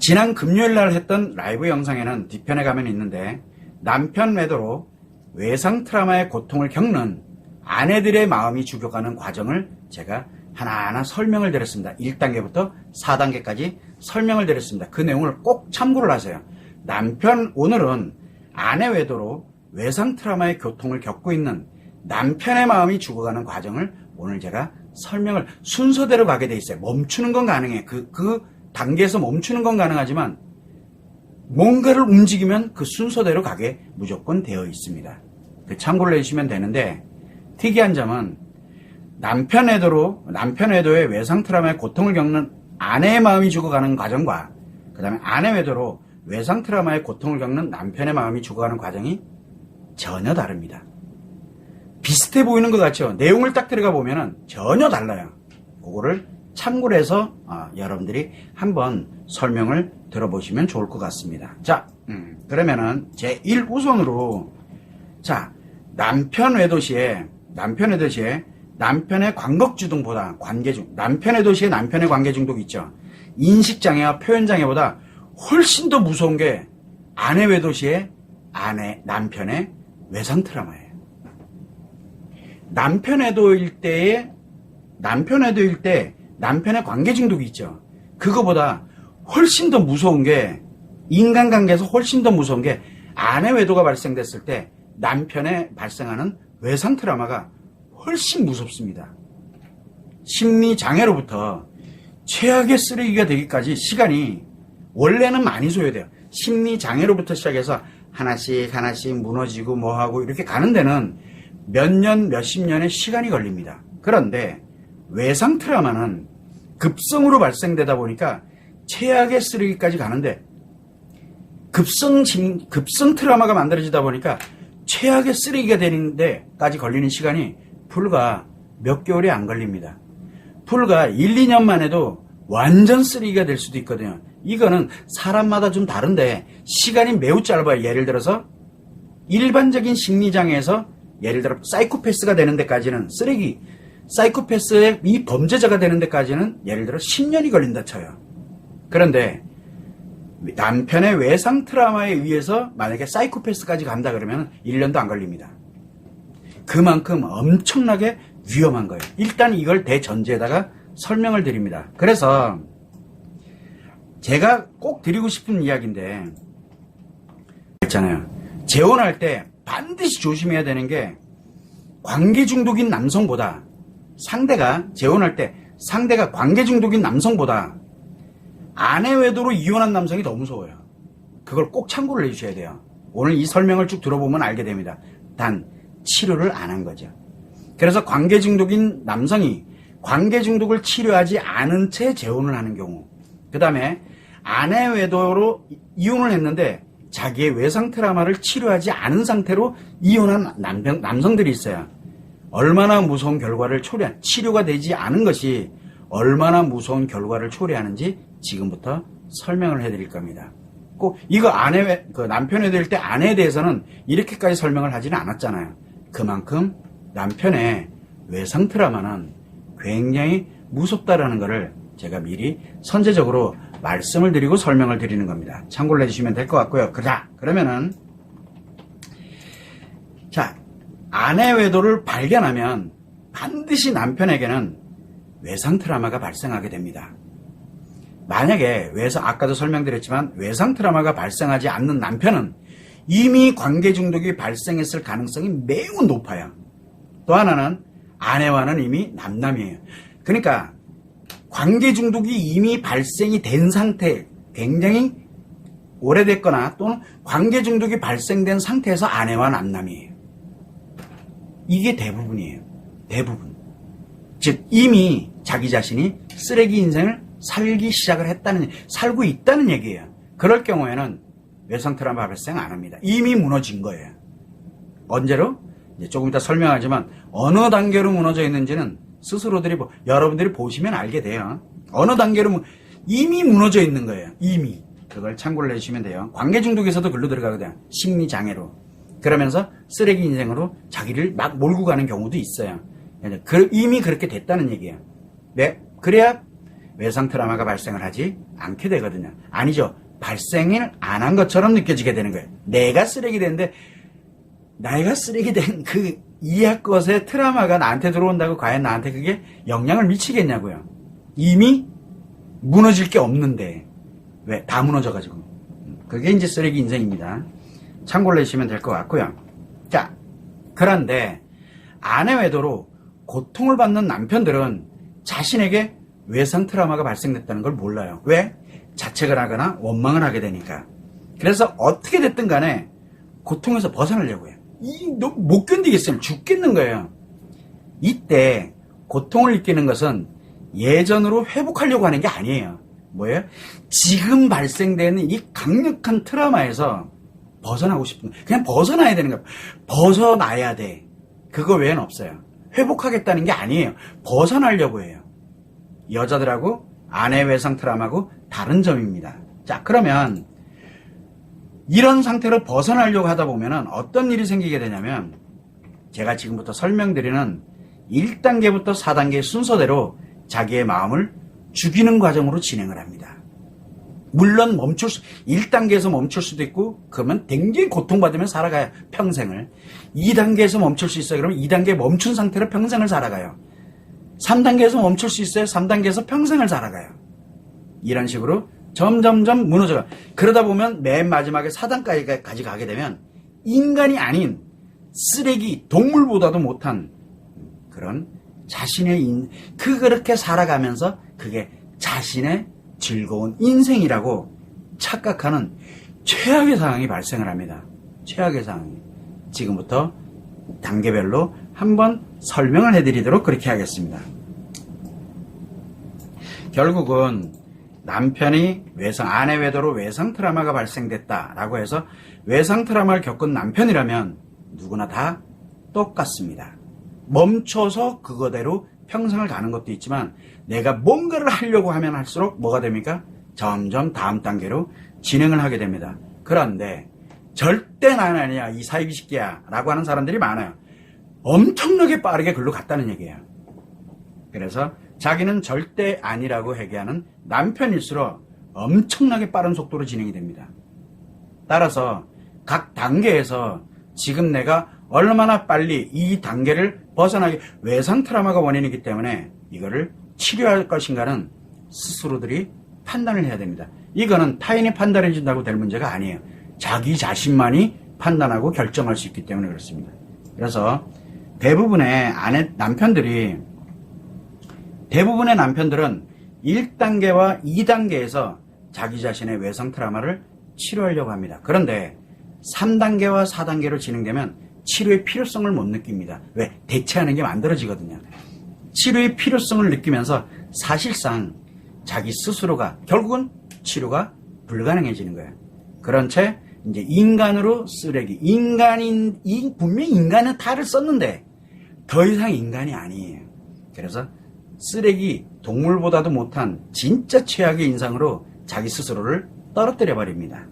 지난 금요일 날 했던 라이브 영상에는 뒤편에 가면 있는데 남편 외도로 외상 트라우마의 고통을 겪는 아내들의 마음이 죽여가는 과정을 제가 하나하나 설명을 드렸습니다. 1단계부터 4단계까지 설명을 드렸습니다. 그 내용을 꼭 참고를 하세요. 오늘은 아내 외도로 외상 트라우마의 고통을 겪고 있는 남편의 마음이 죽어가는 과정을 오늘 제가 설명을 순서대로 가게 돼 있어요. 멈추는 건 가능해. 그 단계에서 멈추는 건 가능하지만 뭔가를 움직이면 그 순서대로 가게 무조건 되어 있습니다. 참고를 해주시면 되는데, 특이한 점은 남편 외도의 외상 트라우마의 고통을 겪는 아내의 마음이 죽어가는 과정과 그 다음에 아내 외도로 외상 트라우마의 고통을 겪는 남편의 마음이 죽어가는 과정이 전혀 다릅니다. 비슷해 보이는 것 같죠? 내용을 딱 들어가 보면은 전혀 달라요. 그거를 참고를 해서 여러분들이 한번 설명을 들어보시면 좋을 것 같습니다. 자, 그러면은 제1 우선으로, 자, 남편 외도 시에 남편의 광극주둥보다 남편 외도 시에 남편의 관계중독 있죠. 인식장애와 표현장애보다 훨씬 더 무서운 게 아내 외도 시에 남편의 외상 트라우마예요. 남편 외도일 때 남편의 관계중독이 있죠. 그거보다 훨씬 더 무서운 게, 인간관계에서 훨씬 더 무서운 게 아내 외도가 발생됐을 때 남편에 발생하는 외상 트라우마가 훨씬 무섭습니다. 심리장애로부터 최악의 쓰레기가 되기까지 시간이 원래는 많이 소요돼요. 심리장애로부터 시작해서 하나씩 무너지고 뭐하고 이렇게 가는 데는 몇 년, 몇십 년의 시간이 걸립니다. 그런데 외상 트라우마는 급성으로 발생되다 보니까 최악의 쓰레기까지 가는데, 급성 트라우마가 만들어지다 보니까 최악의 쓰레기가 되는 데까지 걸리는 시간이 불과 몇 개월이 안 걸립니다. 불과 1, 2년만 해도 완전 쓰레기가 될 수도 있거든요. 이거는 사람마다 좀 다른데 시간이 매우 짧아요. 예를 들어서 일반적인 심리장애에서 예를 들어 사이코패스가 되는 데까지는 사이코패스의 이 범죄자가 되는 데까지는 예를 들어 10년이 걸린다 쳐요. 그런데 남편의 외상 트라우마에 의해서 만약에 사이코패스까지 간다 그러면 1년도 안 걸립니다. 그만큼 엄청나게 위험한 거예요. 일단 이걸 대전제에다가 설명을 드립니다. 그래서 제가 꼭 드리고 싶은 이야기인데, 있잖아요. 재혼할 때 반드시 조심해야 되는 게, 관계 중독인 남성보다 재혼할 때 상대가 관계 중독인 남성보다 아내 외도로 이혼한 남성이 더 무서워요. 그걸 꼭 참고를 해주셔야 돼요. 오늘 이 설명을 쭉 들어보면 알게 됩니다. 단 치료를 안 한 거죠. 그래서 관계 중독인 남성이 관계 중독을 치료하지 않은 채 재혼을 하는 경우, 그 다음에 아내 외도로 이혼을 했는데 자기의 외상 트라우마를 치료하지 않은 상태로 이혼한 남성들이 있어요. 얼마나 무서운 결과를 치료가 되지 않은 것이 얼마나 무서운 결과를 초래하는지 지금부터 설명을 해드릴 겁니다. 꼭 이거 남편 외도일 때 아내에 대해서는 이렇게까지 설명을 하지는 않았잖아요. 그만큼 남편의 외상 트라우마는 굉장히 무섭다라는 것을 제가 미리 선제적으로 말씀을 드리고 설명을 드리는 겁니다. 참고를 해주시면 될 것 같고요. 그러면은, 자, 아내 외도를 발견하면 반드시 남편에게는 외상 트라우마가 발생하게 됩니다. 만약에 아까도 설명드렸지만 외상 트라우마가 발생하지 않는 남편은 이미 관계 중독이 발생했을 가능성이 매우 높아요. 또 하나는 아내와는 이미 남남이에요. 그러니까 관계 중독이 이미 발생이 된 상태, 굉장히 오래됐거나 또는 관계 중독이 발생된 상태에서 아내와 남남이에요. 이게 대부분이에요. 대부분. 즉 이미 자기 자신이 쓰레기 인생을 살고 있다는 얘기예요. 그럴 경우에는 외상 트라우마 발생 안 합니다. 이미 무너진 거예요. 언제로? 이제 조금 이따 설명하지만 어느 단계로 무너져 있는지는 스스로들이 여러분들이 보시면 알게 돼요. 어느 단계로 이미 무너져 있는 거예요. 이미. 그걸 참고를 해주시면 돼요. 관계 중독에서도 글로 들어가거든요. 심리장애로. 그러면서 쓰레기 인생으로 자기를 막 몰고 가는 경우도 있어요. 이미 그렇게 됐다는 얘기예요. 네. 그래야 외상 트라우마가 발생을 하지 않게 되거든요. 아니죠. 발생을 안 한 것처럼 느껴지게 되는 거예요. 내가 쓰레기 됐는데 내가 쓰레기 된 그 이해 것의 트라우마가 나한테 들어온다고 과연 나한테 그게 영향을 미치겠냐고요. 이미 무너질 게 없는데 왜? 다 무너져가지고. 그게 이제 쓰레기 인생입니다. 참고를 해주시면 될 것 같고요. 자, 그런데 아내 외도로 고통을 받는 남편들은 자신에게 외상 트라우마가 발생됐다는 걸 몰라요. 왜? 자책을 하거나 원망을 하게 되니까. 그래서 어떻게 됐든 간에 고통에서 벗어나려고 해요. 너무 못 견디겠어요. 죽겠는 거예요. 이때 고통을 느끼는 것은 예전으로 회복하려고 하는 게 아니에요. 뭐예요? 지금 발생되는 이 강력한 트라우마에서 벗어나고 싶은 거예요. 그냥 벗어나야 되는 거예요. 벗어나야 돼. 그거 외에는 없어요. 회복하겠다는 게 아니에요. 벗어나려고 해요. 여자들하고 아내 외상 트라우마하고 다른 점입니다. 자, 그러면 이런 상태로 벗어나려고 하다 보면 어떤 일이 생기게 되냐면 제가 지금부터 설명드리는 1단계부터 4단계 순서대로 자기의 마음을 죽이는 과정으로 진행을 합니다. 물론 1단계에서 멈출 수도 있고 그러면 굉장히 고통받으며 살아가요. 평생을. 2단계에서 멈출 수 있어요. 그러면 2단계 멈춘 상태로 평생을 살아가요. 3단계에서 멈출 수 있어요. 3단계에서 평생을 살아가요. 이런 식으로 점점점 무너져요. 그러다 보면 맨 마지막에 4단까지 가게 되면 인간이 아닌 쓰레기, 동물보다도 못한 그런 자신의 그렇게 살아가면서 그게 자신의 즐거운 인생이라고 착각하는 최악의 상황이 발생을 합니다. 최악의 상황이. 지금부터 단계별로 한번 설명을 해드리도록 그렇게 하겠습니다. 결국은 남편이 아내 외도로 외상 트라우마가 발생됐다라고 해서 외상 트라우마를 겪은 남편이라면 누구나 다 똑같습니다. 멈춰서 그거대로 평생을 가는 것도 있지만 내가 뭔가를 하려고 하면 할수록 뭐가 됩니까? 점점 다음 단계로 진행을 하게 됩니다. 그런데 절대 나는 아니야 이 사이비 새끼야 라고 하는 사람들이 많아요. 엄청나게 빠르게 글로 갔다는 얘기예요. 그래서 자기는 절대 아니라고 회개하는 남편일수록 엄청나게 빠른 속도로 진행이 됩니다. 따라서 각 단계에서 지금 내가 얼마나 빨리 이 단계를 벗어나게 외상 트라우마가 원인이기 때문에 이거를 치료할 것인가는 스스로들이 판단을 해야 됩니다. 이거는 타인이 판단해 준다고 될 문제가 아니에요. 자기 자신만이 판단하고 결정할 수 있기 때문에 그렇습니다. 그래서 대부분의 남편들은 1단계와 2단계에서 자기 자신의 외상 트라우마를 치료하려고 합니다. 그런데 3단계와 4단계로 진행되면 치료의 필요성을 못 느낍니다. 왜? 대체하는 게 만들어지거든요. 치료의 필요성을 느끼면서 사실상 자기 스스로가 결국은 치료가 불가능해지는 거예요. 그런 채 이제 인간으로 쓰레기, 분명히 인간은 탈을 썼는데 더 이상 인간이 아니에요. 그래서 쓰레기, 동물보다도 못한 진짜 최악의 인상으로 자기 스스로를 떨어뜨려 버립니다.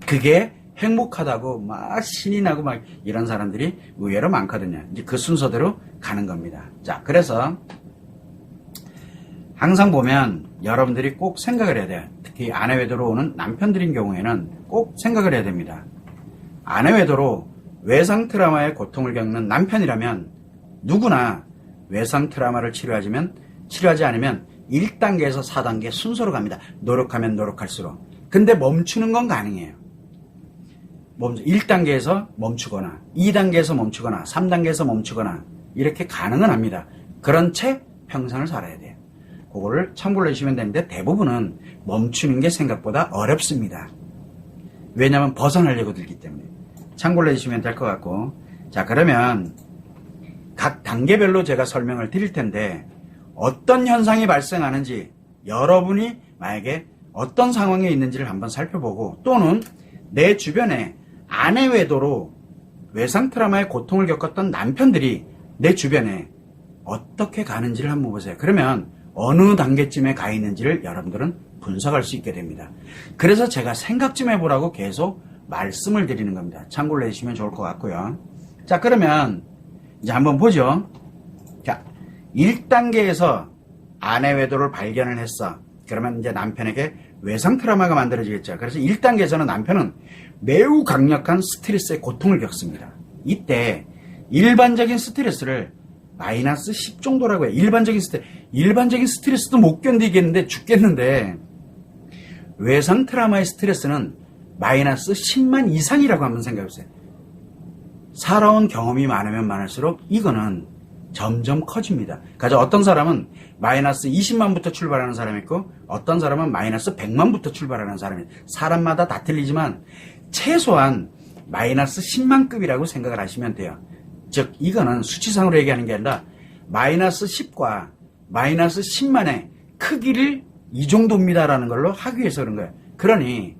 그게 행복하다고 막 신이 나고 막 이런 사람들이 의외로 많거든요. 이제 그 순서대로 가는 겁니다. 자, 그래서 항상 보면 여러분들이 꼭 생각을 해야 돼요. 특히 아내 외도로 오는 남편들인 경우에는 꼭 생각을 해야 됩니다. 아내 외도로 외상 트라우마의 고통을 겪는 남편이라면 누구나 외상 트라우마를 치료하지 않으면 1단계에서 4단계 순서로 갑니다. 노력하면 노력할수록. 근데 멈추는 건 가능해요. 1단계에서 멈추거나 2단계에서 멈추거나 3단계에서 멈추거나 이렇게 가능은 합니다. 그런 채 평생을 살아야 돼요. 그거를 참고를 해주시면 되는데 대부분은 멈추는 게 생각보다 어렵습니다. 왜냐하면 벗어나려고 들기 때문에. 참고를 해주시면 될 것 같고, 자, 그러면 각 단계별로 제가 설명을 드릴 텐데 어떤 현상이 발생하는지 여러분이 만약에 어떤 상황에 있는지를 한번 살펴보고 또는 내 주변에 아내 외도로 외상 트라우마의 고통을 겪었던 남편들이 내 주변에 어떻게 가는지를 한번 보세요. 그러면 어느 단계쯤에 가 있는지를 여러분들은 분석할 수 있게 됩니다. 그래서 제가 생각 좀 해보라고 계속 말씀을 드리는 겁니다. 참고를 해주시면 좋을 것 같고요. 자, 그러면 이제 한번 보죠. 자, 1단계에서 아내 외도를 발견을 했어. 그러면 이제 남편에게 외상 트라우마가 만들어지겠죠. 그래서 1단계에서는 남편은 매우 강력한 스트레스의 고통을 겪습니다. 이때 일반적인 스트레스를 마이너스 10 정도라고 해요. 일반적인 스트레스도 못 견디겠는데 죽겠는데 외상 트라우마의 스트레스는 마이너스 10만 이상이라고 한번 생각해보세요. 살아온 경험이 많으면 많을수록 이거는 점점 커집니다. 가져 어떤 사람은 마이너스 20만부터 출발하는 사람이 있고 어떤 사람은 마이너스 100만부터 출발하는 사람이 있어요. 사람마다 다 틀리지만 최소한 마이너스 10만급이라고 생각을 하시면 돼요. 즉 이거는 수치상으로 얘기하는 게 아니라 마이너스 10과 마이너스 10만의 크기를 이 정도입니다라는 걸로 하기 위해서 그런 거예요. 그러니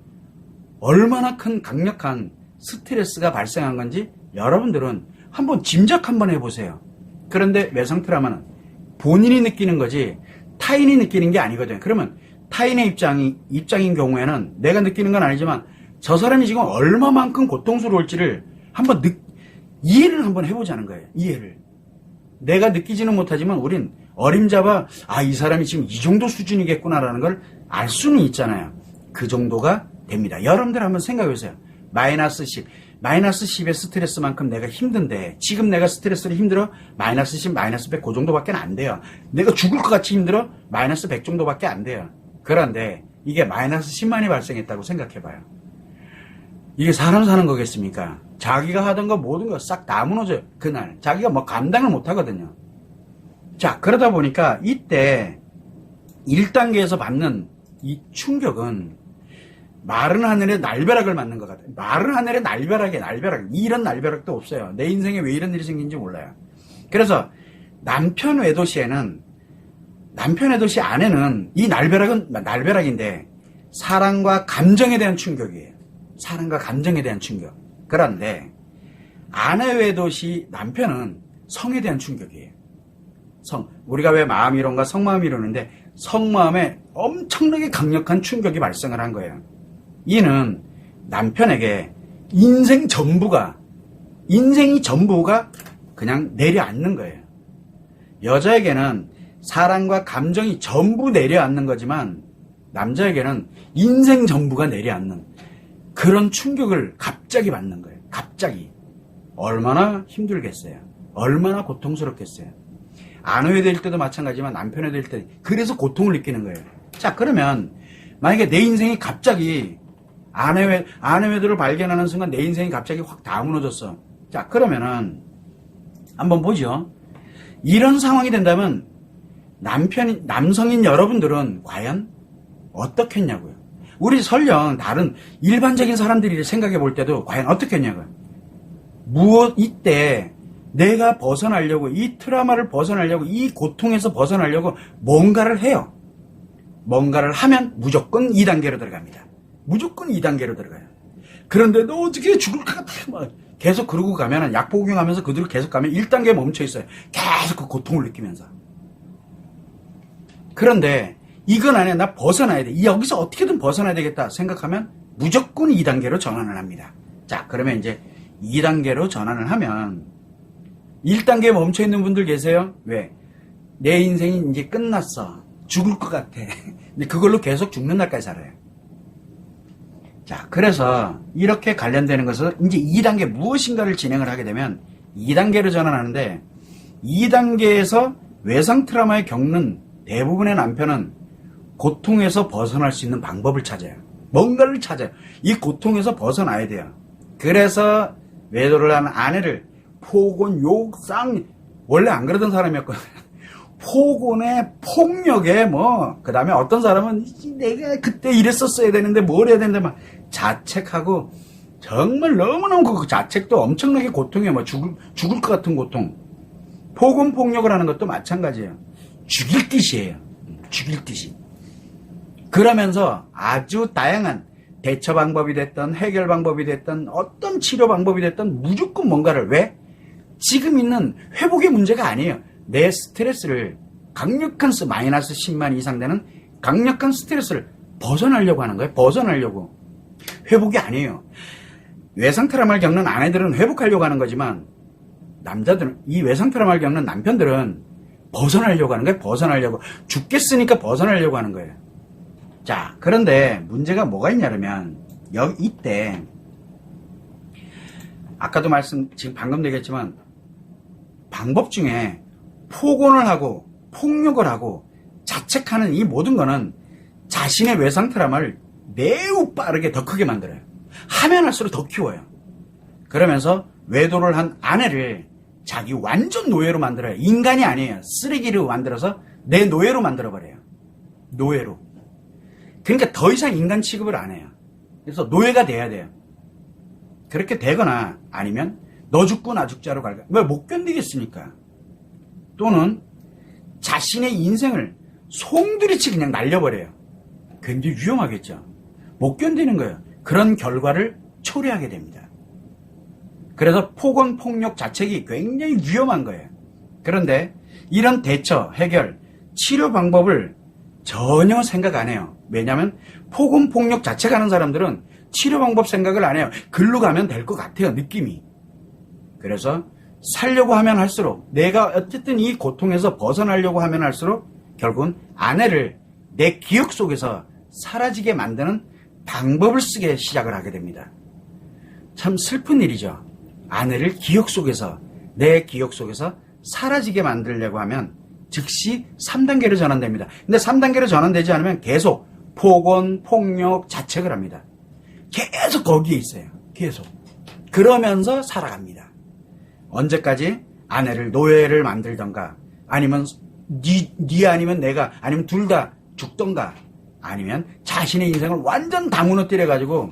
얼마나 큰 강력한 스트레스가 발생한 건지 여러분들은 한번 짐작 한번 해보세요. 그런데 외상 트라우마는 본인이 느끼는 거지 타인이 느끼는 게 아니거든요. 그러면 타인의 입장인 경우에는 내가 느끼는 건 아니지만 저 사람이 지금 얼마만큼 고통스러울지를 한번 이해를 한번 해보자는 거예요. 이해를. 내가 느끼지는 못하지만 우린 어림잡아 이 사람이 지금 이 정도 수준이겠구나라는 걸 알 수는 있잖아요. 그 정도가 됩니다. 여러분들 한번 생각해보세요. 마이너스 10. 마이너스 10의 스트레스만큼 내가 힘든데 지금 내가 스트레스를 힘들어 마이너스 10, 마이너스 100 그 정도밖에 안 돼요. 내가 죽을 것 같이 힘들어 마이너스 100 정도밖에 안 돼요. 그런데 이게 마이너스 10만이 발생했다고 생각해봐요. 이게 사람 사는 거겠습니까? 자기가 하던 거 모든 거 싹 다 무너져요. 그날 자기가 뭐 감당을 못 하거든요. 자, 그러다 보니까 이때 1단계에서 받는 이 충격은 마른 하늘에 날벼락을 맞는 것 같아요. 마른 하늘에 날벼락. 이런 날벼락도 없어요. 내 인생에 왜 이런 일이 생긴지 몰라요. 그래서 남편 외도 시 안에는 이 날벼락은 날벼락인데 사랑과 감정에 대한 충격이에요. 사랑과 감정에 대한 충격. 그런데 아내 외도 시 남편은 성에 대한 충격이에요. 우리가 왜 마음이론과 성마음 이론인데 성마음에 엄청나게 강력한 충격이 발생을 한 거예요. 이는 남편에게 인생이 전부가 그냥 내려앉는 거예요. 여자에게는 사랑과 감정이 전부 내려앉는 거지만 남자에게는 인생 전부가 내려앉는 그런 충격을 갑자기 받는 거예요. 갑자기. 얼마나 힘들겠어요. 얼마나 고통스럽겠어요. 아내 될 때도 마찬가지지만 남편이 될 때 그래서 고통을 느끼는 거예요. 자, 그러면 만약에 내 인생이 갑자기 아내 외도를 발견하는 순간 내 인생이 갑자기 확 다 무너졌어. 자, 그러면은 한번 보죠. 이런 상황이 된다면 남성인 여러분들은 과연 어떻겠냐고요. 우리 설령 다른 일반적인 사람들이 생각해 볼 때도 과연 어떻겠냐고요. 이때 내가 벗어나려고 이 트라우마를 벗어나려고 이 고통에서 벗어나려고 뭔가를 해요. 뭔가를 하면 무조건 2단계로 들어갑니다. 무조건 2단계로 들어가요. 그런데 너 어떻게 죽을 것 같아 막 계속 그러고 가면 약 복용하면서 그대로 계속 가면 1단계에 멈춰 있어요. 계속 그 고통을 느끼면서. 그런데 이건 아니야. 나 벗어나야 돼. 여기서 어떻게든 벗어나야 되겠다 생각하면 무조건 2단계로 전환을 합니다. 자, 그러면 이제 2단계로 전환을 하면 1단계에 멈춰 있는 분들 계세요? 왜? 내 인생이 이제 끝났어. 죽을 것 같아. 근데 그걸로 계속 죽는 날까지 살아요. 자, 그래서 이렇게 관련되는 것은 이제 2단계 무엇인가를 진행을 하게 되면 2단계로 전환하는데 2단계에서 외상 트라우마에 겪는 대부분의 남편은 고통에서 벗어날 수 있는 방법을 찾아요. 뭔가를 찾아요. 이 고통에서 벗어나야 돼요. 그래서 외도를 하는 아내를 폭언, 욕, 원래 안 그러던 사람이었거든요. 폭언에, 폭력에, 그 다음에 어떤 사람은 내가 그때 이랬었어야 되는데 뭘 해야 되는데 막 자책하고 정말 너무너무 그 자책도 엄청나게 고통이에요. 죽을 것 같은 고통. 폭언, 폭력을 하는 것도 마찬가지예요. 죽일 뜻이에요. 죽일 뜻이. 그러면서 아주 다양한 대처 방법이 됐던 해결 방법이 됐던 어떤 치료 방법이 됐던 무조건 뭔가를 왜? 지금 있는 회복의 문제가 아니에요. 내 스트레스를 강력한 마이너스 10만 이상 되는 강력한 스트레스를 벗어나려고 하는 거예요. 벗어나려고. 회복이 아니에요. 외상 트라우마를 겪는 아내들은 회복하려고 하는 거지만 남자들은 이 외상 트라우마를 겪는 남편들은 벗어나려고 하는 거예요. 벗어나려고. 죽겠으니까 벗어나려고 하는 거예요. 자, 그런데 문제가 뭐가 있냐면 이때 아까도 지금 방금 얘기했지만 방법 중에 폭언을 하고 폭력을 하고 자책하는 이 모든 거는 자신의 외상 트라우마를 매우 빠르게 더 크게 만들어요. 하면 할수록 더 키워요. 그러면서 외도를 한 아내를 자기 완전 노예로 만들어요. 인간이 아니에요. 쓰레기로 만들어서 내 노예로 만들어버려요. 노예로. 그러니까 더 이상 인간 취급을 안 해요. 그래서 노예가 돼야 돼요. 그렇게 되거나 아니면 너 죽고 나 죽자로 갈까? 왜 못 견디겠습니까? 또는 자신의 인생을 송두리치 그냥 날려버려요. 굉장히 위험하겠죠. 못 견디는 거예요. 그런 결과를 초래하게 됩니다. 그래서 폭언, 폭력, 자책이 굉장히 위험한 거예요. 그런데 이런 대처, 해결, 치료 방법을 전혀 생각 안 해요. 왜냐하면 폭언, 폭력, 자책하는 사람들은 치료 방법 생각을 안 해요. 글로 가면 될 것 같아요, 느낌이. 그래서 살려고 하면 할수록, 내가 어쨌든 이 고통에서 벗어나려고 하면 할수록 결국은 아내를 내 기억 속에서 사라지게 만드는 방법을 쓰게 시작을 하게 됩니다. 참 슬픈 일이죠. 아내를 기억 속에서, 내 기억 속에서 사라지게 만들려고 하면 즉시 3단계로 전환됩니다. 근데 3단계로 전환되지 않으면 계속 폭언, 폭력, 자책을 합니다. 계속 거기에 있어요. 계속. 그러면서 살아갑니다. 언제까지? 아내를 노예를 만들던가, 아니면 네 아니면 내가, 아니면 둘 다 죽던가, 아니면 자신의 인생을 완전 다 무너뜨려가지고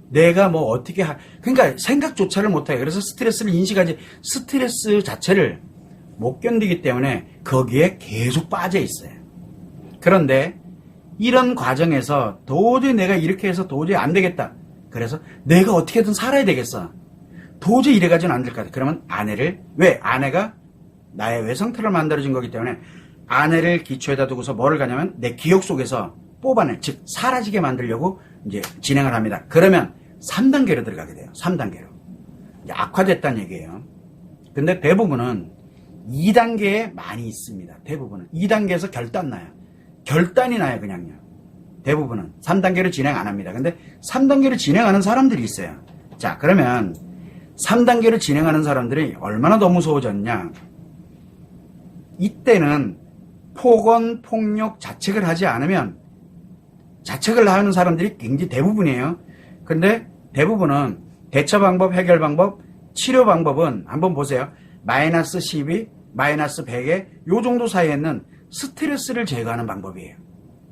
내가 뭐 어떻게 그러니까 생각조차를 못해요. 그래서 스트레스를 인식하지, 스트레스 자체를 못 견디기 때문에 거기에 계속 빠져 있어요. 그런데 이런 과정에서 도저히 내가 이렇게 해서 도저히 안 되겠다. 그래서 내가 어떻게든 살아야 되겠어. 도저히 이래가지고는 안 될 것 같아. 그러면 아내를, 왜? 아내가 나의 외상틀을 만들어준 거기 때문에 아내를 기초에다 두고서 뭐를 가냐면 내 기억 속에서 뽑아내, 즉 사라지게 만들려고 이제 진행을 합니다. 그러면 3단계로 들어가게 돼요. 3단계로. 이제 악화됐다는 얘기예요. 근데 대부분은 2단계에 많이 있습니다. 대부분은 2단계에서 결단 나요. 결단이 나요, 그냥요. 대부분은 3단계로 진행 안 합니다. 근데 3단계로 진행하는 사람들이 있어요. 자, 그러면 3단계로 진행하는 사람들이 얼마나 더 무서워졌냐? 이때는 폭언, 폭력, 자책을 하지 않으면, 자책을 하는 사람들이 굉장히 대부분이에요. 근데 대부분은 대처 방법, 해결 방법, 치료 방법은 한번 보세요. 마이너스 12, 마이너스 100에 요 정도 사이에 있는 스트레스를 제거하는 방법이에요.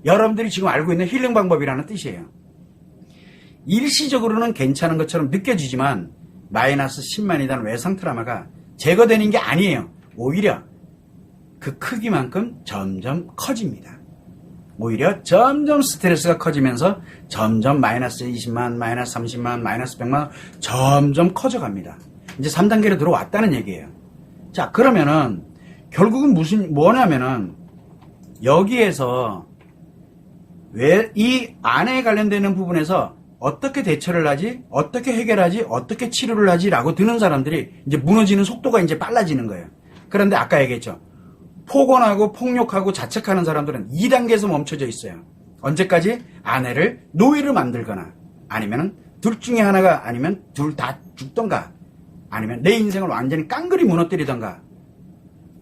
여러분들이 지금 알고 있는 힐링 방법이라는 뜻이에요. 일시적으로는 괜찮은 것처럼 느껴지지만 마이너스 10만이라는 외상 트라우마가 제거되는 게 아니에요. 오히려 그 크기만큼 점점 커집니다. 오히려 점점 스트레스가 커지면서 점점 마이너스 20만, 마이너스 30만, 마이너스 100만 점점 커져갑니다. 이제 3단계로 들어왔다는 얘기예요. 자, 그러면은 결국은 뭐냐면은 여기에서 왜 이 안에 관련되는 부분에서 어떻게 대처를 하지, 어떻게 해결하지, 어떻게 치료를 하지 라고 드는 사람들이 이제 무너지는 속도가 이제 빨라지는 거예요. 그런데 아까 얘기했죠. 폭언하고 폭력하고 자책하는 사람들은 2단계에서 멈춰져 있어요. 언제까지? 아내를 노예로 만들거나, 아니면 둘 중에 하나가, 아니면 둘 다 죽던가, 아니면 내 인생을 완전히 깡그리 무너뜨리던가,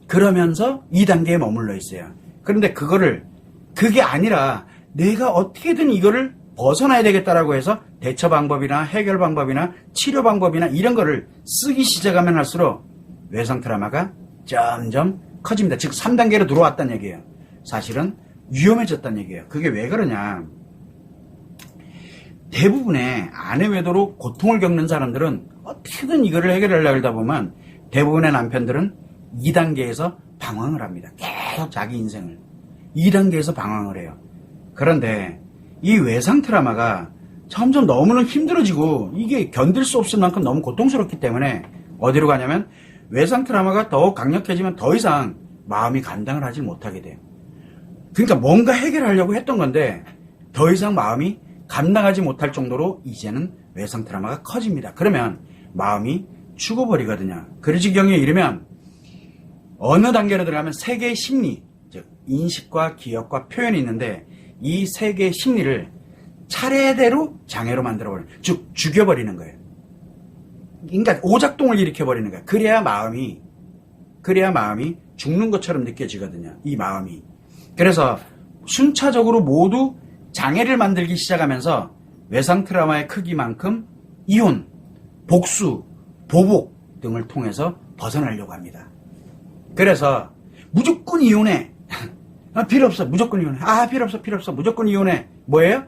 그러면서 2단계에 머물러 있어요. 그런데 그게 아니라 내가 어떻게든 이거를 벗어나야 되겠다라고 해서 대처 방법이나 해결 방법이나 치료 방법이나 이런 거를 쓰기 시작하면 할수록 외상 트라우마가 점점 커집니다. 즉 3단계로 들어왔다는 얘기예요. 사실은 위험해졌다는 얘기예요. 그게 왜 그러냐? 대부분의 아내 외도로 고통을 겪는 사람들은 어떻게든 이거를 해결하려고 하다 보면 대부분의 남편들은 2단계에서 방황을 합니다. 계속 자기 인생을 2단계에서 방황을 해요. 그런데 이 외상 트라우마가 점점 너무나 힘들어지고 이게 견딜 수 없을 만큼 너무 고통스럽기 때문에 어디로 가냐면 외상 트라우마가 더욱 강력해지면 더 이상 마음이 감당을 하지 못하게 돼요. 그러니까 뭔가 해결하려고 했던 건데 더 이상 마음이 감당하지 못할 정도로 이제는 외상 트라우마가 커집니다. 그러면 마음이 죽어버리거든요. 그 지경에 이르면 어느 단계로 들어가면 세 개의 심리, 즉 인식과 기억과 표현이 있는데 이 세 개의 심리를 차례대로 장애로 만들어버리는, 즉 죽여버리는 거예요. 그러니까 오작동을 일으켜버리는 거예요. 그래야 마음이 죽는 것처럼 느껴지거든요. 이 마음이. 그래서 순차적으로 모두 장애를 만들기 시작하면서 외상 트라우마의 크기만큼 이혼, 복수, 보복 등을 통해서 벗어나려고 합니다. 그래서 무조건 이혼해. 필요 없어. 무조건 이혼해. 필요 없어. 무조건 이혼해. 뭐예요?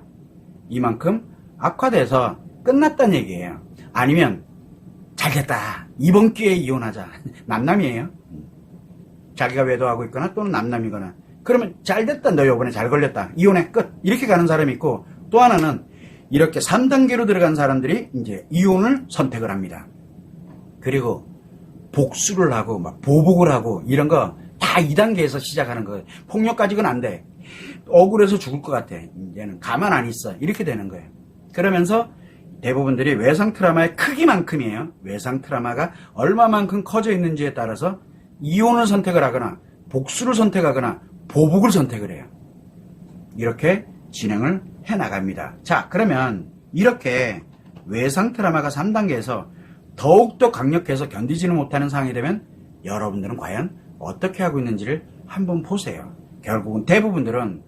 이만큼 악화돼서 끝났다는 얘기예요. 아니면 잘됐다. 이번 기회에 이혼하자. 남남이에요. 자기가 외도하고 있거나 또는 남남이거나. 그러면 잘됐다. 너 요번에 잘 걸렸다. 이혼해. 끝. 이렇게 가는 사람이 있고, 또 하나는 이렇게 3단계로 들어간 사람들이 이제 이혼을 선택을 합니다. 그리고 복수를 하고 막 보복을 하고 이런 거 다 2단계에서 시작하는 거예요. 폭력 가지고는 안 돼. 억울해서 죽을 것 같아. 이제는 가만 안 있어. 이렇게 되는 거예요. 그러면서 대부분들이 외상 트라우마의 크기만큼이에요. 외상 트라우마가 얼마만큼 커져 있는지에 따라서 이혼을 선택을 하거나 복수를 선택하거나 보복을 선택을 해요. 이렇게 진행을 해 나갑니다. 자, 그러면 이렇게 외상 트라우마가 3단계에서 더욱더 강력해서 견디지는 못하는 상황이 되면 여러분들은 과연 어떻게 하고 있는지를 한번 보세요. 결국은 대부분들은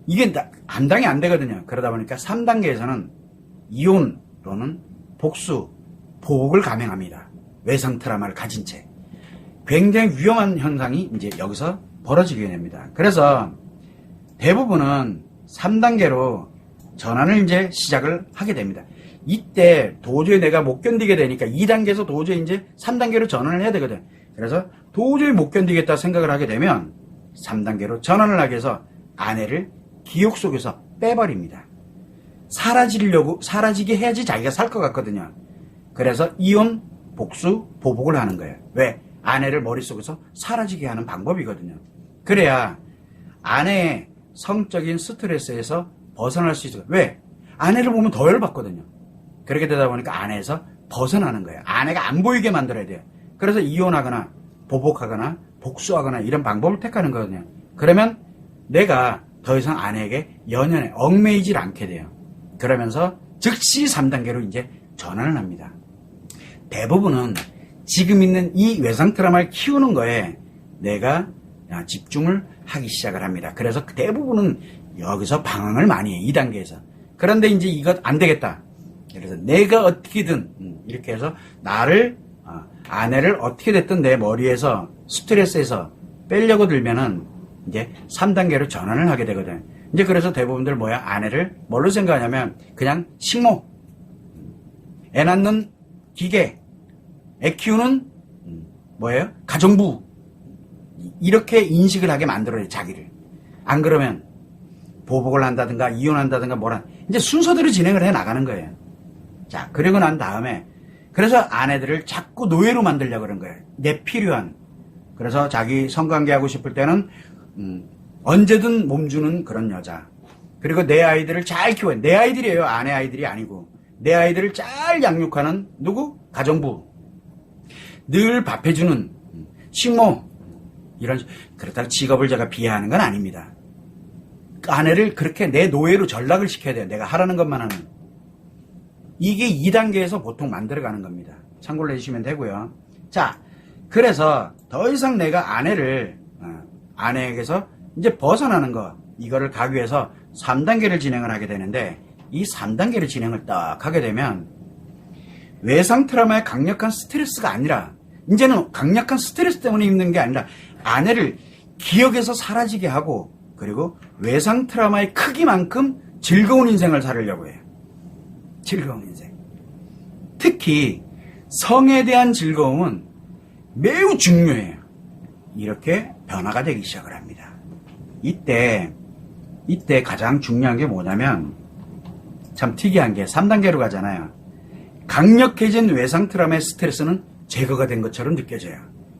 이게 감당이 안 되거든요. 그러다 보니까 3단계에서는 이혼 또는 복수, 보복을 감행합니다. 외상 트라우마를 가진 채. 굉장히 위험한 현상이 이제 여기서 벌어지게 됩니다. 그래서 대부분은 3단계로 전환을 이제 시작을 하게 됩니다. 이때 도저히 내가 못 견디게 되니까 2단계에서 도저히 이제 3단계로 전환을 해야 되거든. 그래서 도저히 못 견디겠다 생각을 하게 되면 3단계로 전환을 하게 해서 아내를 기억 속에서 빼버립니다. 사라지게 해야지 자기가 살 것 같거든요. 그래서 이혼, 복수, 보복을 하는 거예요. 왜? 아내를 머릿속에서 사라지게 하는 방법이거든요. 그래야 아내의 성적인 스트레스에서 벗어날 수 있어요. 왜? 아내를 보면 더 열받거든요. 그렇게 되다 보니까 아내에서 벗어나는 거예요. 아내가 안 보이게 만들어야 돼요. 그래서 이혼하거나 보복하거나 복수하거나 이런 방법을 택하는 거거든요. 그러면 내가 더 이상 아내에게 연연에 얽매이질 않게 돼요. 그러면서 즉시 3단계로 이제 전환을 합니다. 대부분은 지금 있는 이 외상 트라우마를 키우는 거에 내가 집중을 하기 시작을 합니다. 그래서 대부분은 여기서 방황을 많이 해요. 2단계에서. 그런데 이제 이것 안 되겠다. 그래서 내가 어떻게든 이렇게 해서 아내를 어떻게 됐든 내 머리에서 스트레스에서 빼려고 들면은 이제 3단계로 전환을 하게 되거든. 이제 그래서 대부분들 아내를 뭘로 생각하냐면 그냥 식모, 애 낳는 기계, 애 키우는 가정부, 이렇게 인식을 하게 만들어요. 자기를. 안 그러면 보복을 한다든가 이혼한다든가 이제 순서대로 진행을 해 나가는 거예요. 자, 그리고 난 다음에 그래서 아내들을 자꾸 노예로 만들려고 그런 거예요. 내 필요한. 그래서 자기 성관계하고 싶을 때는 언제든 몸주는 그런 여자. 그리고 내 아이들을 잘 키워요. 내 아이들이에요. 아내 아이들이 아니고. 내 아이들을 잘 양육하는 누구? 가정부. 늘 밥해주는 식모. 그렇다고 직업을 제가 비하하는 건 아닙니다. 아내를 그렇게 내 노예로 전락을 시켜야 돼요. 내가 하라는 것만 하는. 이게 2단계에서 보통 만들어가는 겁니다. 참고를 해주시면 되고요. 자, 그래서 더 이상 내가 아내에게서 이제 벗어나는 거, 이거를 가기 위해서 3단계를 진행을 하게 되는데, 이 3단계를 진행을 딱 하게 되면 외상 트라우마의 강력한 스트레스가 아니라, 이제는 강력한 스트레스 때문에 힘든 게 아니라 아내를 기억에서 사라지게 하고, 그리고 외상 트라우마의 크기만큼 즐거운 인생을 살으려고 해요. 즐거운 인생. 특히 성에 대한 즐거움은 매우 중요해요. 이렇게 변화가 되기 시작을 합니다. 이때 가장 중요한 게 뭐냐면, 참 특이한 게 3단계로 가잖아요. 강력해진 외상 트라우마의 스트레스는 제거가 된 것처럼 느껴져요.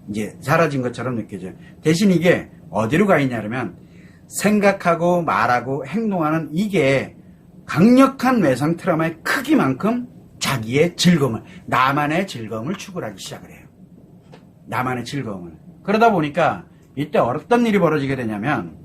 이제 사라진 것처럼 느껴져요. 대신 이게 어디로 가 있냐면, 생각하고 말하고 행동하는 이게 강력한 외상 트라우마의 크기만큼 자기의 즐거움을, 나만의 즐거움을 추구하기 시작을 해요. 나만의 즐거움을. 그러다 보니까 이때 어떤 일이 벌어지게 되냐면,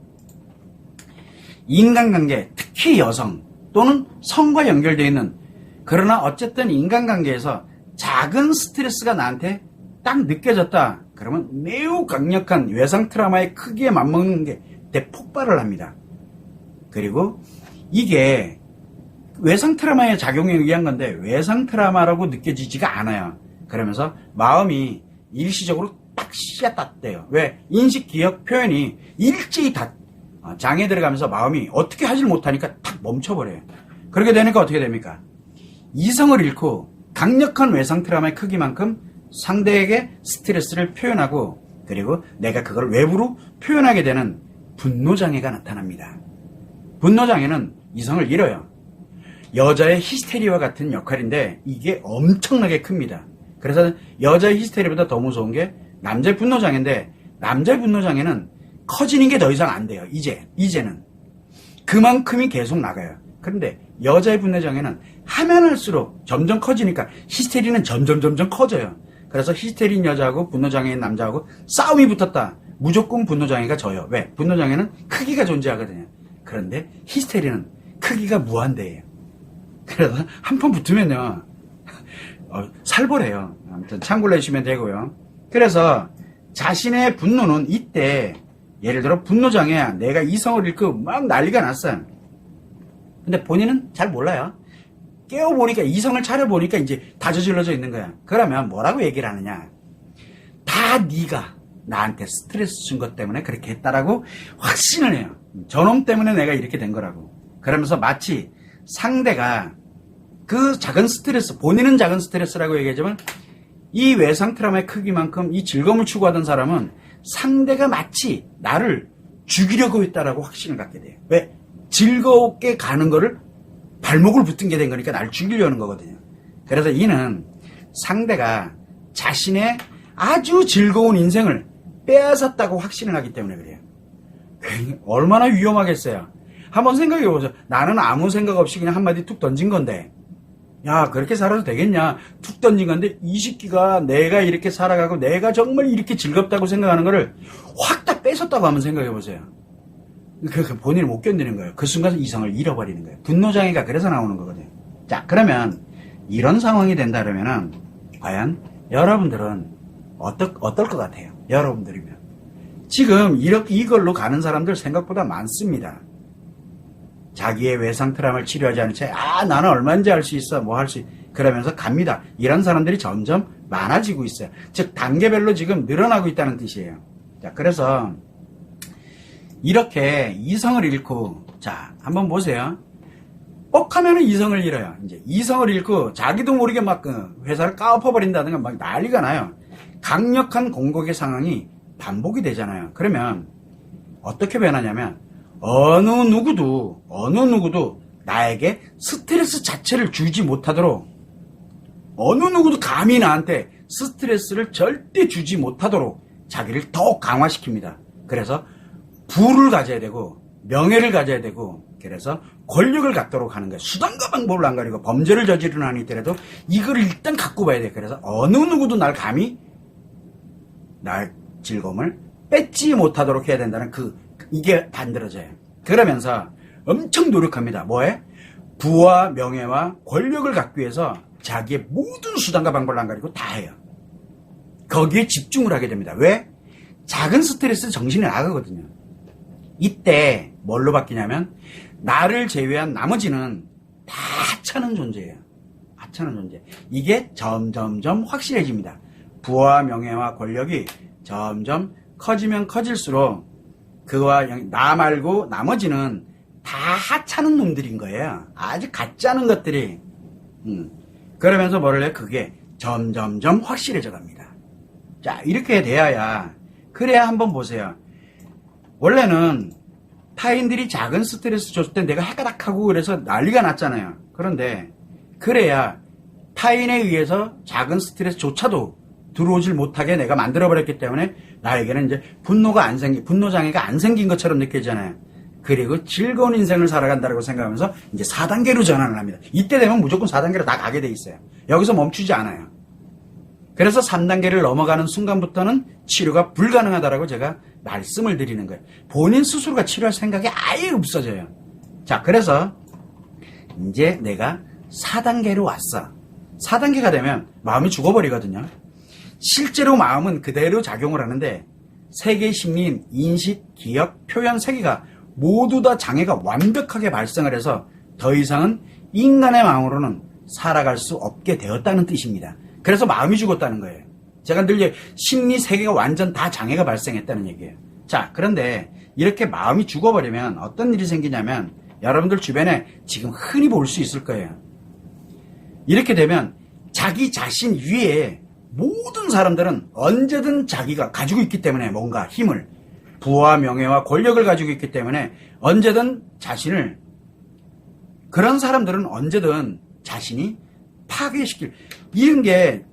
인간관계, 특히 여성 또는 성과 연결되어 있는, 그러나 어쨌든 인간관계에서 작은 스트레스가 나한테 딱 느껴졌다. 그러면 매우 강력한 외상 트라우마의 크기에 맞먹는 게 대폭발을 합니다. 그리고 이게 외상 트라우마의 작용에 의한 건데 외상 트라우마라고 느껴지지가 않아요. 그러면서 마음이 일시적으로 딱 씨앗 왜? 인식, 기억, 표현이 일제히 다 장애 들어가면서 마음이 어떻게 하질 못하니까 탁 멈춰버려요. 그렇게 되니까 어떻게 됩니까? 이성을 잃고 강력한 외상 트라우마의 크기만큼 상대에게 스트레스를 표현하고, 그리고 내가 그걸 외부로 표현하게 되는 분노장애가 나타납니다. 분노장애는 이성을 잃어요. 여자의 히스테리와 같은 역할인데 이게 엄청나게 큽니다. 그래서 여자의 히스테리보다 더 무서운 게 남자의 분노장애인데, 남자의 분노장애는 커지는 게 더 이상 안 돼요. 이제는 그만큼이 계속 나가요. 그런데 여자의 분노장애는 하면 할수록 점점 커지니까 히스테리는 점점 커져요. 그래서 히스테리인 여자하고 분노장애인 남자하고 싸움이 붙었다. 무조건 분노장애가 져요. 왜? 분노장애는 크기가 존재하거든요. 그런데 히스테리는 크기가 무한대예요. 그래서 한 번 붙으면요 살벌해요. 아무튼 참고로 해주시면 되고요. 그래서 자신의 분노는 이때, 예를 들어 분노장애야, 내가 이성을 잃고 막 난리가 났어요. 근데 본인은 잘 몰라요. 깨워보니까, 이성을 차려보니까 이제 다 저질러져 있는 거야. 그러면 뭐라고 얘기를 하느냐? 다 네가 나한테 스트레스 준 것 때문에 그렇게 했다라고 확신을 해요. 저놈 때문에 내가 이렇게 된 거라고. 그러면서 마치 상대가 그 작은 스트레스, 본인은 작은 스트레스라고 얘기하지만 이 외상 트라우마의 크기만큼 이 즐거움을 추구하던 사람은 상대가 마치 나를 죽이려고 했다라고 확신을 갖게 돼요. 왜? 즐겁게 가는 거를 발목을 붙은 게 된 거니까 나를 죽이려는 거거든요. 그래서 이는 상대가 자신의 아주 즐거운 인생을 빼앗았다고 확신을 하기 때문에 그래요. 얼마나 위험하겠어요. 한번 생각해 보세요. 나는 아무 생각 없이 그냥 한마디 툭 던진 건데, 야, 그렇게 살아도 되겠냐? 툭 던진 건데, 이 새끼가 내가 이렇게 살아가고 내가 정말 이렇게 즐겁다고 생각하는 거를 확 다 뺏었다고 한번 생각해 보세요. 그 본인을 못 견디는 거예요. 그 순간 이성을 잃어버리는 거예요. 분노장애가 그래서 나오는 거거든요. 자, 그러면 이런 상황이 된다 그러면은 과연 여러분들은 어떨 것 같아요? 여러분들이면. 지금 이걸로 가는 사람들 생각보다 많습니다. 자기의 외상 트라우마를 치료하지 않은 채, 나는 얼마인지 할 수 있어, 뭐 할 수, 그러면서 갑니다. 이런 사람들이 점점 많아지고 있어요. 즉, 단계별로 지금 늘어나고 있다는 뜻이에요. 자, 그래서, 이렇게 이성을 잃고, 자, 한번 보세요. 뻑 하면은 이성을 잃어요. 이제 이성을 잃고, 자기도 모르게 막 회사를 까엎어버린다든가 막 난리가 나요. 강력한 공격의 상황이 반복이 되잖아요. 그러면, 어떻게 변하냐면, 어느 누구도 나에게 스트레스 자체를 주지 못하도록, 어느 누구도 감히 나한테 스트레스를 절대 주지 못하도록 자기를 더 강화시킵니다. 그래서 부를 가져야 되고 명예를 가져야 되고, 그래서 권력을 갖도록 하는 거예요. 수단과 방법을 안 가리고 범죄를 저지르는 한이 있더라도 이걸 일단 갖고 봐야 돼요. 그래서 어느 누구도 날 감히 날 즐거움을 뺏지 못하도록 해야 된다는 이게 만들어져요. 그러면서 엄청 노력합니다. 뭐해? 부와 명예와 권력을 갖기 위해서 자기의 모든 수단과 방법을 안 가리고 다 해요. 거기에 집중을 하게 됩니다. 왜? 작은 스트레스 정신이 나가거든요. 이때 뭘로 바뀌냐면 나를 제외한 나머지는 다 하찮은 존재예요. 하찮은 존재. 이게 점점점 확실해집니다. 부와 명예와 권력이 점점 커지면 커질수록 나 말고 나머지는 다 하찮은 놈들인 거예요. 아주 가짜는 것들이. 그러면서 뭐를 해? 그게 점점점 확실해져 갑니다. 자, 이렇게 돼야 그래야 한번 보세요. 원래는 타인들이 작은 스트레스 줬을 때 내가 해가닥하고 그래서 난리가 났잖아요. 그런데 그래야 타인에 의해서 작은 스트레스조차도 들어오질 못하게 내가 만들어버렸기 때문에 나에게는 이제 분노장애가 안 생긴 것처럼 느껴지잖아요. 그리고 즐거운 인생을 살아간다고 생각하면서 이제 4단계로 전환을 합니다. 이때 되면 무조건 4단계로 다 가게 돼 있어요. 여기서 멈추지 않아요. 그래서 3단계를 넘어가는 순간부터는 치료가 불가능하다라고 제가 말씀을 드리는 거예요. 본인 스스로가 치료할 생각이 아예 없어져요. 자, 그래서 이제 내가 4단계로 왔어. 4단계가 되면 마음이 죽어버리거든요. 실제로 마음은 그대로 작용을 하는데 세계 심리인 인식, 기억, 표현 3개가 모두 다 장애가 완벽하게 발생을 해서 더 이상은 인간의 마음으로는 살아갈 수 없게 되었다는 뜻입니다. 그래서 마음이 죽었다는 거예요. 제가 늘 심리 3개가 완전 다 장애가 발생했다는 얘기예요. 자, 그런데 이렇게 마음이 죽어버리면 어떤 일이 생기냐면 여러분들 주변에 지금 흔히 볼 수 있을 거예요. 이렇게 되면 자기 자신 위에 모든 사람들은 언제든 자기가 가지고 있기 때문에 뭔가 힘을, 부와 명예와 권력을 가지고 있기 때문에 언제든 자신을, 그런 사람들은 언제든 자신이 파괴시킬, 이런 게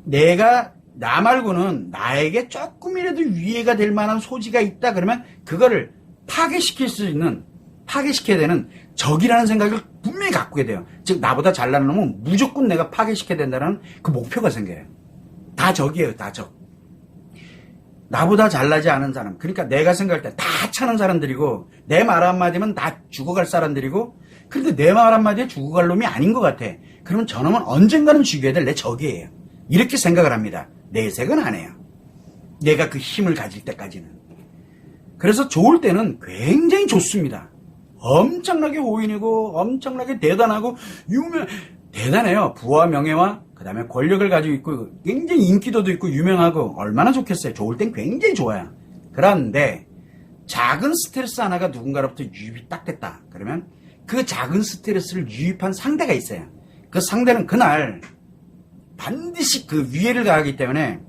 내가, 나 말고는 나에게 조금이라도 위해가 될 만한 소지가 있다 그러면 그거를 파괴시킬 수 있는, 파괴시켜야 되는 적이라는 생각을 분명히 갖게 돼요. 즉 나보다 잘나는 놈은 무조건 내가 파괴시켜야 된다는 그 목표가 생겨요. 다 적이에요. 다 적. 나보다 잘나지 않은 사람, 그러니까 내가 생각할 때 다 하찮은 사람들이고 내 말 한마디면 다 죽어갈 사람들이고, 그런데 내 말 한마디에 죽어갈 놈이 아닌 것 같아. 그러면 저놈은 언젠가는 죽여야 될 내 적이에요. 이렇게 생각을 합니다. 내색은 안 해요. 내가 그 힘을 가질 때까지는. 그래서 좋을 때는 굉장히 좋습니다. 엄청나게 호인이고 엄청나게 대단하고 대단해요. 부와 명예와 그 다음에 권력을 가지고 있고 굉장히 인기도도 있고 유명하고 얼마나 좋겠어요. 좋을 땐 굉장히 좋아요. 그런데 작은 스트레스 하나가 누군가로부터 유입이 딱 됐다 그러면 그 작은 스트레스를 유입한 상대가 있어요. 그 상대는 그날 반드시 그 위해를 가하기 때문에,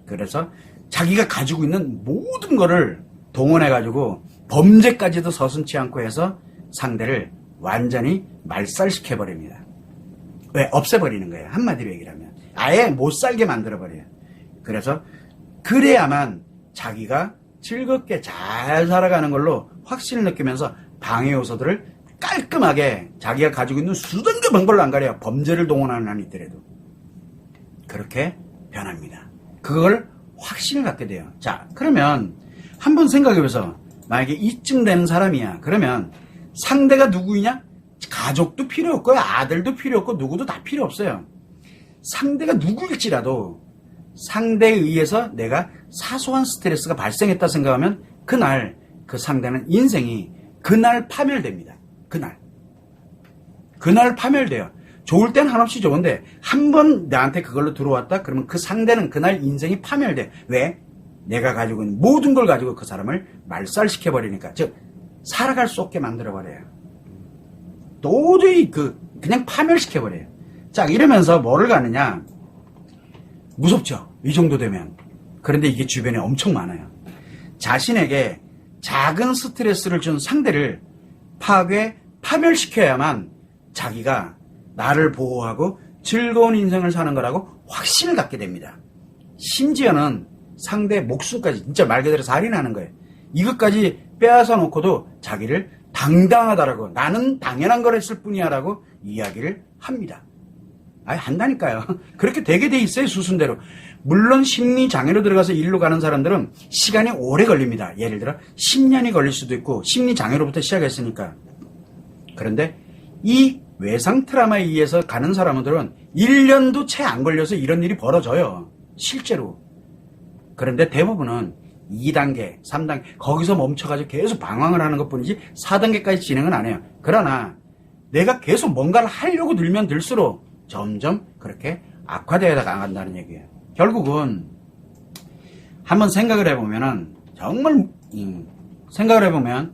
그래서 자기가 가지고 있는 모든 거를 동원해 가지고 범죄까지도 서슴지 않고 해서 상대를 완전히 말살시켜 버립니다. 왜? 없애버리는 거예요. 한마디로 얘기를 하면 아예 못 살게 만들어 버려요. 그래서 그래야만 자기가 즐겁게 잘 살아가는 걸로 확신을 느끼면서 방해 요소들을 깔끔하게 자기가 가지고 있는 수단과 방법을 안 가려 범죄를 동원하는 한이 있더라도 그렇게 변합니다. 그걸 확신을 갖게 돼요. 자, 그러면 한번 생각해보세요. 만약에 이쯤 되는 사람이야. 그러면 상대가 누구이냐? 가족도 필요 없고요. 아들도 필요 없고 누구도 다 필요 없어요. 상대가 누구일지라도 상대에 의해서 내가 사소한 스트레스가 발생했다 생각하면 그날 그 상대는 인생이 그날 파멸됩니다. 그날 파멸돼요. 좋을 땐 한없이 좋은데 한 번 나한테 그걸로 들어왔다 그러면 그 상대는 그날 인생이 파멸돼. 왜? 내가 가지고 있는 모든 걸 가지고 그 사람을 말살시켜버리니까. 즉 살아갈 수 없게 만들어버려요. 도저히 그냥 파멸시켜버려요. 자, 이러면서 뭐를 가느냐? 무섭죠? 이 정도 되면. 그런데 이게 주변에 엄청 많아요. 자신에게 작은 스트레스를 준 상대를 파멸시켜야만 자기가 나를 보호하고 즐거운 인생을 사는 거라고 확신을 갖게 됩니다. 심지어는 상대의 목숨까지 진짜 말 그대로 살인하는 거예요. 이것까지 빼앗아 놓고도 자기를 당당하다라고, 나는 당연한 걸 했을 뿐이야 라고 이야기를 합니다. 한다니까요. 그렇게 되게 돼 있어요. 수순대로. 물론 심리장애로 들어가서 일로 가는 사람들은 시간이 오래 걸립니다. 예를 들어 10년이 걸릴 수도 있고 심리장애로부터 시작했으니까. 그런데 이 외상 트라우마에 의해서 가는 사람들은 1년도 채 안 걸려서 이런 일이 벌어져요. 실제로. 그런데 대부분은 2단계, 3단계 거기서 멈춰가지고 계속 방황을 하는 것뿐이지 4단계까지 진행은 안 해요. 그러나 내가 계속 뭔가를 하려고 들면 들수록 점점 그렇게 악화되어 나간다는 얘기예요. 결국은 한번 생각을 해보면은 정말 생각을 해보면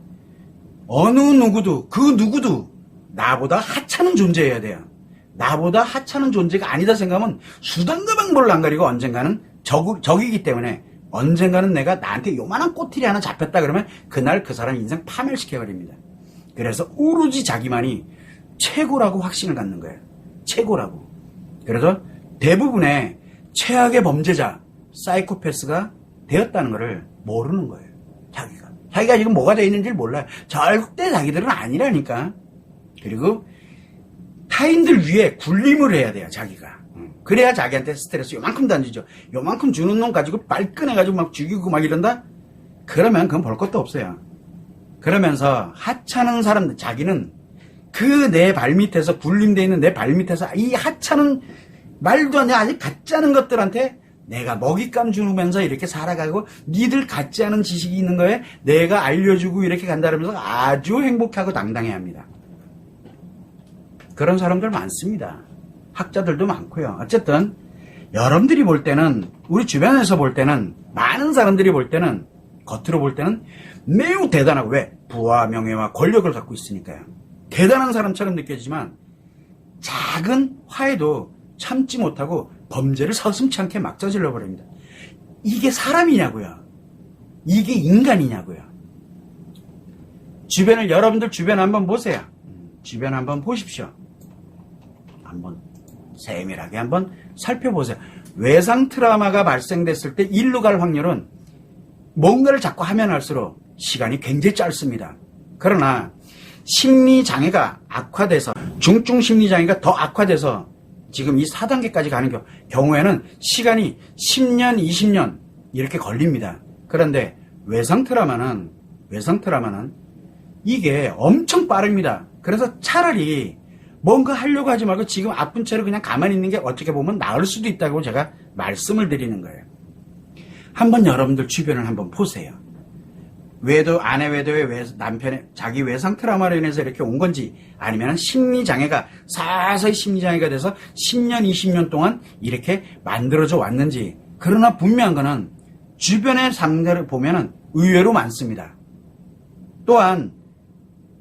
어느 누구도 그 누구도 나보다 하찮은 존재여야 돼요. 나보다 하찮은 존재가 아니다 생각하면 수단과 방법을 안 가리고 언젠가는 적이기 때문에 언젠가는 내가 나한테 요만한 꼬투리 하나 잡혔다 그러면 그날 그 사람 인생 파멸시켜버립니다. 그래서 오로지 자기만이 최고라고 확신을 갖는 거예요. 최고라고. 그래서 대부분의 최악의 범죄자, 사이코패스가 되었다는 것을 모르는 거예요. 자기가 지금 뭐가 되어 있는지 몰라요. 절대 자기들은 아니라니까. 그리고 타인들 위해 군림을 해야 돼요. 자기가. 그래야 자기한테 스트레스 요만큼도 안 주죠. 요만큼 주는 놈 가지고 발끈해가지고 막 죽이고 막 이런다? 그러면 그건 볼 것도 없어요. 그러면서 하찮은 사람들, 자기는 그 내 발밑에서, 군림되어 있는 내 발밑에서 이 하찮은 말도 안 돼, 아직 같지 않은 것들한테 내가 먹잇감 주면서 이렇게 살아가고 니들 같지 않은 지식이 있는 거에 내가 알려주고 이렇게 간다면서 아주 행복하고 당당해 합니다. 그런 사람들 많습니다. 학자들도 많고요. 어쨌든 여러분들이 볼 때는, 우리 주변에서 볼 때는, 많은 사람들이 볼 때는, 겉으로 볼 때는 매우 대단하고, 왜? 부와 명예와 권력을 갖고 있으니까요. 대단한 사람처럼 느껴지지만 작은 화에도 참지 못하고 범죄를 서슴지 않게 막 저질러 버립니다. 이게 사람이냐고요? 이게 인간이냐고요? 주변을, 여러분들 주변 한번 보세요. 주변 한번 보십시오. 한번 세밀하게 한번 살펴보세요. 외상 트라우마가 발생됐을 때 일로 갈 확률은 뭔가를 자꾸 하면 할수록 시간이 굉장히 짧습니다. 그러나 심리장애가 악화돼서, 중증 심리장애가 더 악화돼서 지금 이 4단계까지 가는 경우에는 시간이 10년, 20년 이렇게 걸립니다. 그런데 외상 트라우마는 이게 엄청 빠릅니다. 그래서 차라리 뭔가 하려고 하지 말고 지금 아픈 채로 그냥 가만히 있는 게 어떻게 보면 나을 수도 있다고 제가 말씀을 드리는 거예요. 한번 여러분들 주변을 한번 보세요. 아내 외도의 남편의 자기 외상 트라우마로 인해서 이렇게 온 건지, 아니면 심리장애가 서서히 심리장애가 돼서 10년, 20년 동안 이렇게 만들어져 왔는지. 그러나 분명한 거는 주변의 상대를 보면은 의외로 많습니다. 또한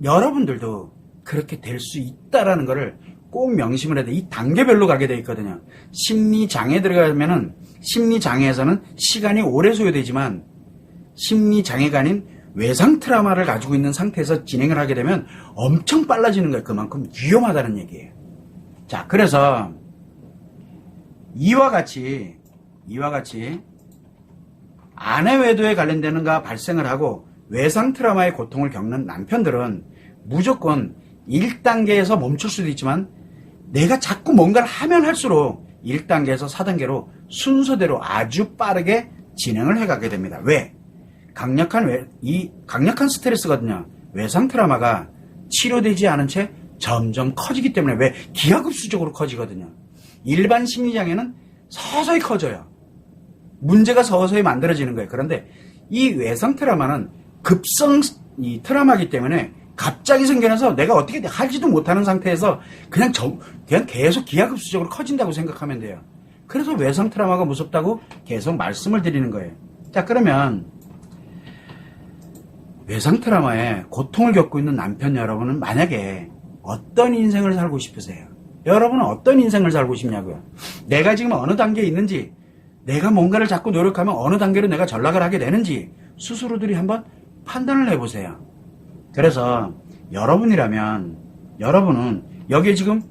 여러분들도 그렇게 될 수 있다라는 것을 꼭 명심을 해야 돼. 이 단계별로 가게 돼 있거든요. 심리장애 들어가면은, 심리장애에서는 시간이 오래 소요되지만 심리장애가 아닌 외상 트라우마를 가지고 있는 상태에서 진행을 하게 되면 엄청 빨라지는 거예요. 그만큼 위험하다는 얘기예요. 자, 그래서 이와 같이 아내 외도에 관련되는가 발생을 하고 외상 트라우마의 고통을 겪는 남편들은 무조건 1단계에서 멈출 수도 있지만 내가 자꾸 뭔가를 하면 할수록 1단계에서 4단계로 순서대로 아주 빠르게 진행을 해가게 됩니다. 왜? 강력한 스트레스거든요. 외상 트라우마가 치료되지 않은 채 점점 커지기 때문에, 왜? 기하급수적으로 커지거든요. 일반 심리장애는 서서히 커져요. 문제가 서서히 만들어지는 거예요. 그런데 이 외상 트라우마는 급성 트라우마이기 때문에 갑자기 생겨나서 내가 어떻게 하지도 못하는 상태에서 그냥 계속 기하급수적으로 커진다고 생각하면 돼요. 그래서 외상 트라우마가 무섭다고 계속 말씀을 드리는 거예요. 자, 그러면 외상 트라우마에 고통을 겪고 있는 남편 여러분은 만약에 어떤 인생을 살고 싶으세요? 여러분은 어떤 인생을 살고 싶냐고요? 내가 지금 어느 단계에 있는지, 내가 뭔가를 자꾸 노력하면 어느 단계로 내가 전락을 하게 되는지 스스로들이 한번 판단을 해보세요. 그래서 여러분이라면, 여러분은 여기에 지금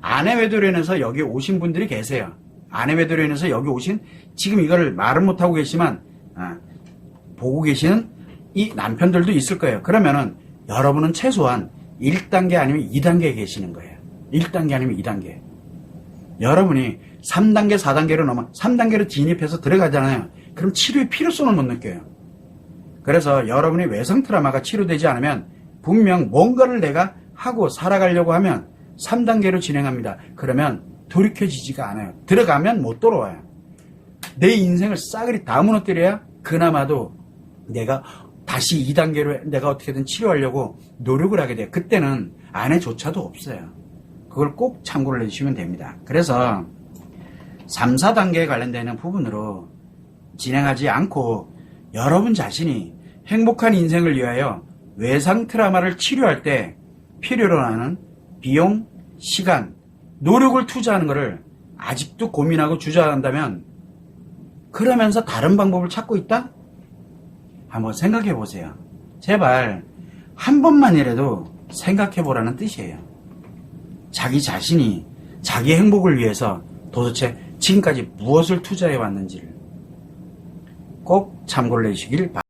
아내 외도로 인해서 여기 오신 분들이 계세요. 아내 외도로 인해서 여기 오신, 지금 이걸 말은 못하고 계시지만 보고 계시는 이 남편들도 있을 거예요. 그러면은 여러분은 최소한 1단계 아니면 2단계에 계시는 거예요. 1단계 아니면 2단계. 여러분이 3단계, 4단계로 3단계로 진입해서 들어가잖아요. 그럼 치료의 필요성을 못 느껴요. 그래서 여러분의 외상 트라우마가 치료되지 않으면 분명 뭔가를 내가 하고 살아가려고 하면 3단계로 진행합니다. 그러면 돌이켜지지가 않아요. 들어가면 못 돌아와요. 내 인생을 싸그리 다 무너뜨려야 그나마도 내가 다시 2단계로 내가 어떻게든 치료하려고 노력을 하게 돼요. 그때는 아내조차도 없어요. 그걸 꼭 참고를 해주시면 됩니다. 그래서 3, 4단계에 관련되는 부분으로 진행하지 않고 여러분 자신이 행복한 인생을 위하여 외상 트라우마를 치료할 때 필요로 하는 비용, 시간, 노력을 투자하는 것을 아직도 고민하고 주저한다면, 그러면서 다른 방법을 찾고 있다? 한번 생각해 보세요. 제발 한 번만이라도 생각해 보라는 뜻이에요. 자기 자신이 자기 행복을 위해서 도대체 지금까지 무엇을 투자해 왔는지를 꼭 참고를 해주시길 바랍니다.